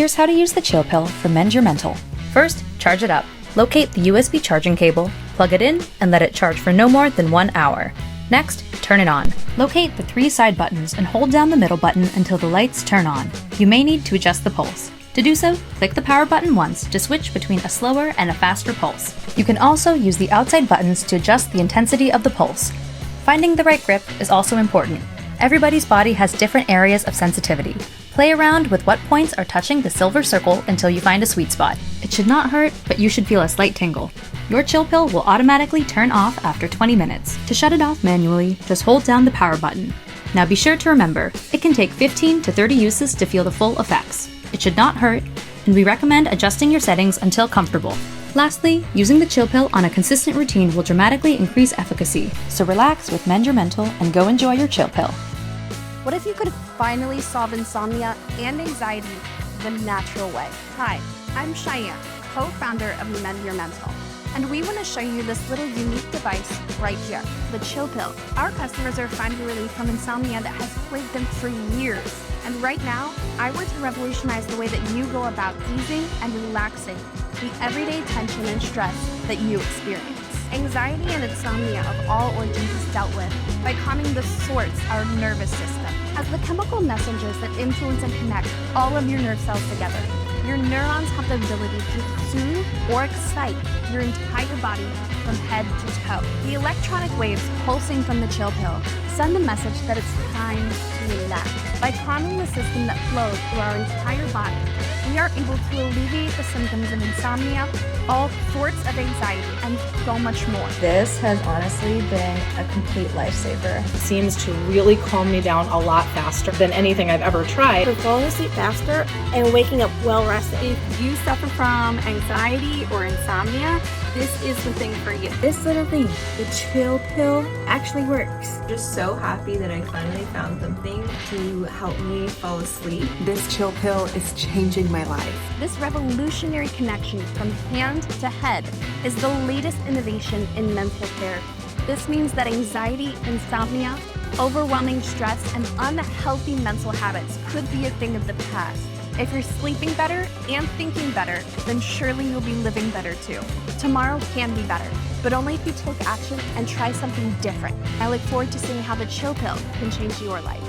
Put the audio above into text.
Here's how to use the chill pill for Mend Your Mental. First, charge it up. Locate the USB charging cable, plug it in, and let it charge for no more than 1 hour. Next, turn it on. Locate the 3 side buttons and hold down the middle button until the lights turn on. You may need to adjust the pulse. To do so, click the power button once to switch between a slower and a faster pulse. You can also use the outside buttons to adjust the intensity of the pulse. Finding the right grip is also important. Everybody's body has different areas of sensitivity. Play around with what points are touching the silver circle until you find a sweet spot. It should not hurt, but you should feel a slight tingle. Your chill pill will automatically turn off after 20 minutes. To shut it off manually, just hold down the power button. Now be sure to remember, it can take 15 to 30 uses to feel the full effects. It should not hurt, and we recommend adjusting your settings until comfortable. Lastly, using the chill pill on a consistent routine will dramatically increase efficacy. So relax with Mend Your Mental and go enjoy your chill pill. What if you could finally solve insomnia and anxiety the natural way? Hi, I'm Cheyenne, co-founder of Mend Your Mental, and we want to show you this little unique device right here, the chill pill. Our customers are finding relief from insomnia that has plagued them for years. And right now, I want to revolutionize the way that you go about easing and relaxing the everyday tension and stress that you experience. Anxiety and insomnia of all origins is dealt with by calming the source, our nervous system. As the chemical messengers that influence and connect all of your nerve cells together, your neurons have the ability to soothe or excite your entire body from head to toe. The electronic waves pulsing from the chill pill send the message that it's time to relax. By calming the system that flows through our entire body, we are able to alleviate the symptoms of insomnia, all sorts of anxiety, and so much more. This has honestly been a complete lifesaver. It seems to really calm me down a lot faster than anything I've ever tried. For falling asleep faster and waking up well rested. If you suffer from anxiety or insomnia, this is the thing for you. This little thing, the chill pill, actually works. Just so happy that I finally found something to help me fall asleep. This chill pill is changing my life. This revolutionary connection from hand to head is the latest innovation in mental care. This means that anxiety, insomnia, overwhelming stress, and unhealthy mental habits could be a thing of the past. If you're sleeping better and thinking better, then surely you'll be living better too. Tomorrow can be better, but only if you take action and try something different. I look forward to seeing how the chill pill can change your life.